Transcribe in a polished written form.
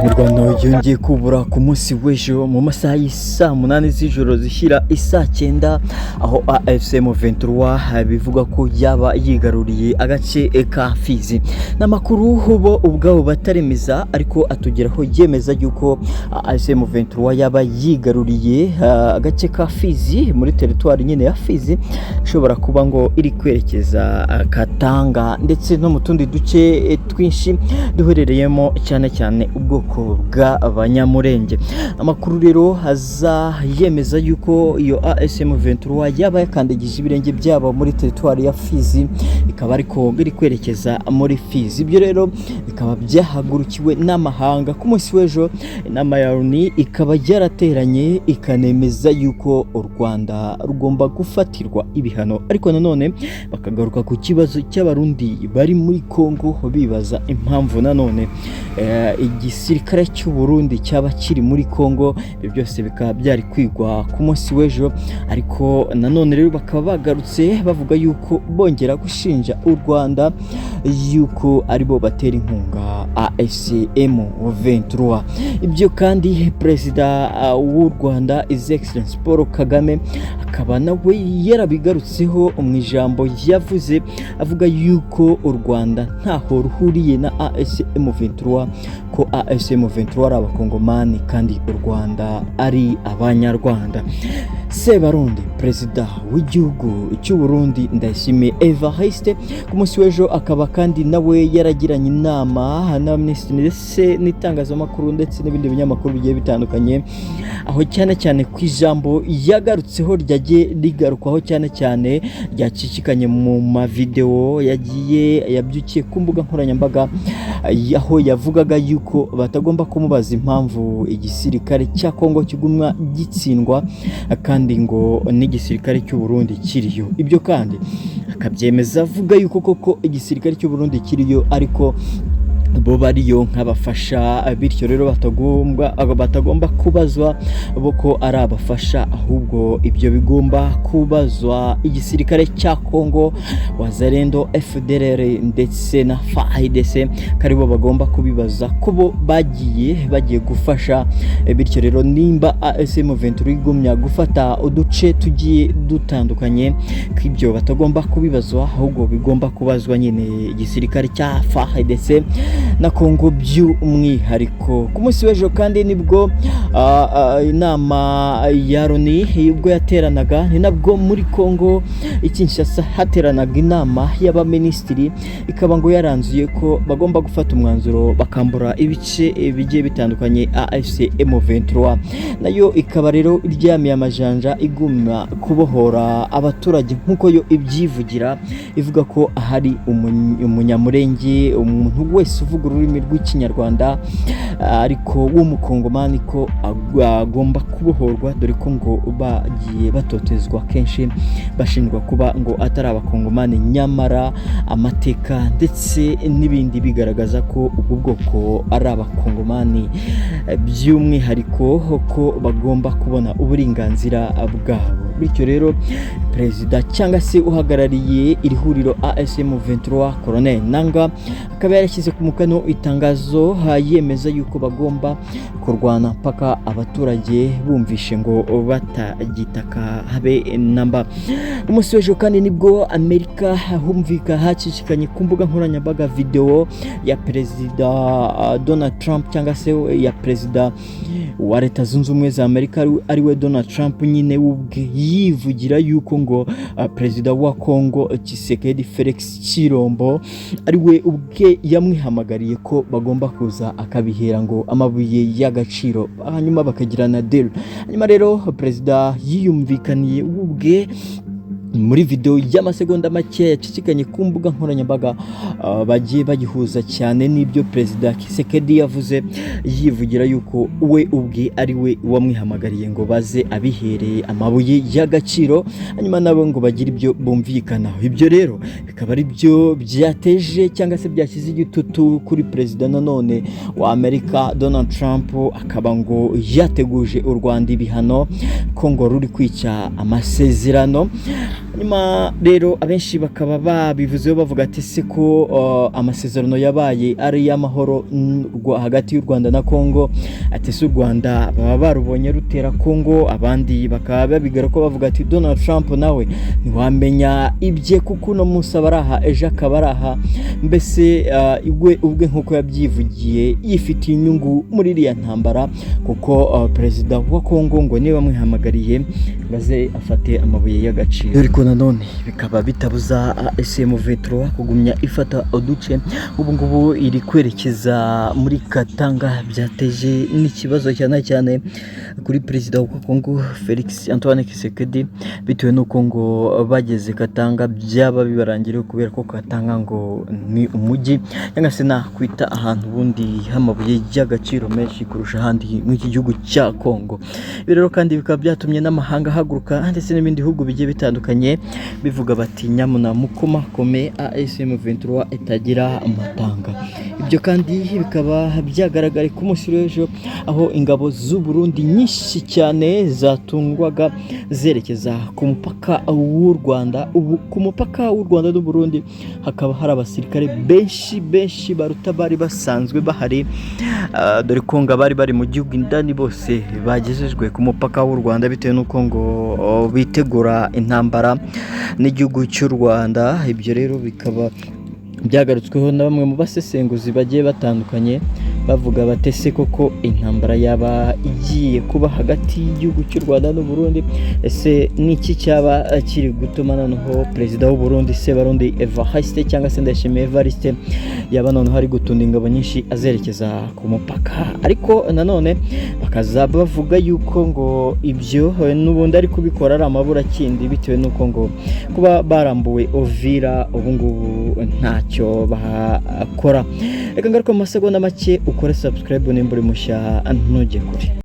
Imirwano yongeye kubura ku munsi w'ejo mu masaha y'isa 8 z'ijoro zishyira isa 9 aho AFC M23 bivuga ko yaba yigaruriye agace ka Fizi. Namakuru bo ubwabo bataremeza ariko atugeraho yemeza yuko AFC M23 yaba yigaruriye agace ka Fizi muri territoire nyine ya Fizi, ishobora kuba ngo iri kwerekeza Katanga ndetse no mu tundi duce twinshi duherereyemo cyane cyane ubwoko bw'abanyamurenge. Amakuru rero haza yemeza yuko iyo ASM 23 yaba yakandagije ibirenge byabo muri territoire ya Fizi, ikaba ariko biri kwerekeza muri Fizi. Ibyo rero bikaba byahagurukiwe n'amahanga ku munsi w'ejo. Inama ya ONU ikaba yarateranye ikanemeza yuko Urwanda rugomba gufatirwa ibihano, ariko nanone bakagaruka ku kibazo cy'abarundi bari muri Kongo bibaza impamvu nanone igisirikare cy'u Burundi cyaba kiri muri Kongo. Ibyo byose bikaba byari kwigwa ku munsi w'ejo, ariko nanone rero bakaba bagarutse bavuga yuko bongera gushinja u Rwanda yuko aribo batera inkunga AFCM 23. Ibyo kandi Perezida w'u Rwanda His Excellency Paul Kagame akaba nawe yarabigarutseho mu ijambo yavuze, avuga yuko u Rwanda ntaho ruhuriye na AFCM 23, ko AFCM 23 ari abakongomani kandi u Rwanda ari abanyarwanda. Sebarundi Perezida w'igihugu cy'u Burundi Ndayishimiye Evariste ku munsi w'ejo akaba kandi nawe yaragiranye inama na Minisitiri n'itangazamakuru ndetse n'ibindi binyamakuru bigiye bitandukanye, aho cyane cyane ku ijambo yagarutseho ryagiye rigarukwaho cyane cyane ryacicikanye mu mavideo yagiye yabyukiye ku mbuga nkoranyambaga, aho yavugaga yuko batagomba kumubaza impamvu igisirikare cya Kongo kigumwa gitsindwa kandi ngo n'igisirikare cy'u Burundi kiriyo. Ibyo kandi akabyemeza avuga yuko koko igisirikare cy'u Burundi kiriyo, ariko bo bariyo nk'abafasha, bityo rero batagomba kubazwa boko ari abafasha, ahubwo ibyo bigomba kubazwa igisirikare cya Kongo, Wazalendo, FDLR ndetse na FARDC, karibo bagomba kubibaza kubo bagiye gufasha. Bityo rero nimba ASM 23 igumya gufata uduce tugiye dutandukanye, kwibyo batagomba kubibazwa, ahubwo bigomba kubazwa nyine igisirikare cya FARDC na Kongo by'umwihariko. Ku munsi w'ejo kandi nibwo inama ya ONU ubwo yateranaga, ni nabwo muri Kongo Kinshasa hateranaga inama y'abaminisitiri, ikaba ngo yaranzuye ko bagomba gufata umwanzuro bakambura ibice bigiye bitandukanye AFCM 23, nayo ikaba rero iryamiye amajanja iguma kubohora abaturage nk'uko yo ibyivugira, ivuga ko ahari umunyamurenge, umuntu wese uvuga ururimi rw'ikinyarwanda ariko w'umukongomani ko agomba kubohorwa, dore ko ngo bagiye batotezwa kenshi bashinjwa kuba ngo atari abakongomani, nyamara amateka ndetse n'ibindi bigaragaza ko ubwo bwoko ari abakongomani, by'umwihariko ko bagomba kubona uburenganzira bwabo. Bityo rero Perezida cyangwa se uhagarariye iri huriro ASM 23 Colonel Nanga akaba yarashyize ku mukano itangazo yemeza yuko bagomba kurwana mpaka abaturage bumvishe ngo batagitaka habe namba. Umunsi w'ejo kandi nibwo Amerika humvika hacicikanye ku mbuga nkoranyambaga video ya Perezida Donald Trump cyangwa se ya Perezida wa Leta Zunze Ubumwe za Amerika ariwe Donald Trump nyine ubwe yivugira yuko ngo Perezida wa Kongo Tshisekedi Felix Chilombo ariwe ubwe yamwihamagariye ko bagomba kuza akabihera ngo amabuye y'agaciro, hanyuma bakagirana deal. Hanyuma rero Perezida yiyumvikaniye ubwe muri video y'amasegonda make yacicikanye ku mbuga nkoranyambaga, bagiye bagihuza cyane n'ibyo Perezida Tshisekedi yavuze, yivugira yuko we ubwe ari we wamwihamagariye ngo baze abihereye amabuye y'agaciro, hanyuma nabo ngo bagire ibyo bumvikanaho. Ibyo rero bikaba ari byo byateje cyangwa se byashyize igitutu kuri Perezida nanone wa Amerika Donald Trump, akaba ngo yateguje u Rwanda ibihano ko ngo ruri kwica amasezerano. nyuma rero abenshi bakaba babivuzeho bavuga ati se ko amasezerano yabaye ari y'amahoro hagati y'u Rwanda na Kongo, ati se u Rwanda baba barubonye rutera Kongo, abandi bakaba babigara ko bavuga ati Donald Trump nawe ntiwamenya ibye kuko no munsi abaraha ejo akabaraha, mbese ubwe nkuko yabyivugiye yifitiye inyungu muri iriya ntambara kuko perezida wa Kongo ngo niba mwihamagariye baze afate amabuye y'agaciro. Ariko nanone bikaba bitabuza SM23 kugumya ifata uduce, ubu ngubu iri kwerekeza muri Katanga, byateje n'ikibazo cyane kuri perezida wa Kongo Felix Antoine Tshisekedi, bitewe n'uko ngo bageze Katanga byaba bibarangiriye kubera ko Katanga ngo ni umujyi cyangwa se nakwita ahantu bundi hamabuye y'agaciro menshi kurusha ahandi mw'iki gihugu cya Kongo. Rero kandi bikaba byatumye n'amahanga haguruka ndetse n'ibindi bihugu bigiye bitandukanye bivuga bati nyamuna mukomakome SM23 itagira amatanga. Ibyo kandi bikaba byagaragara ku munsi w'ejo aho ingabo z'u Burundi nyinshi cyane zatungwaga zerekeza ku mupaka w'u Rwanda. Ubu ku mupaka w'u Rwanda n'u Burundi hakaba hari abasirikare benshi baruta bari basanzwe bahari, dore ko ngo bari mu gihugu indani bose bagejejwe ku mupaka w'u Rwanda bitewe n'uko ngo bitegura intambara n'igihugu cy'u Rwanda. Ibyo rero bikaba byagarutsweho na bamwe mu basesenguzi bagiye batandukanye bavuga batese koko intambara yaba igiye kuba hagati y'igihugu cy'u Rwanda n'u Burundi, ese niki cyaba kiri gutuma noneho perezida w'u Burundi Sebarundi Evariste cyangwa se Ndayishimiye Evariste yaba noneho hari gutunda ingabo nyinshi azerekeza ku mupaka. Ariko nanone bakaza bavuga yuko ngo ibyo n'ubundi ari kubikora ari amaburakindi bitewe n'uko ngo kuba barambuwe Ovira ubu ngubu ntacyo bakora. Reka ngaruka mu masegonda make ukore subscribe nimba uri mushya ntujye kure.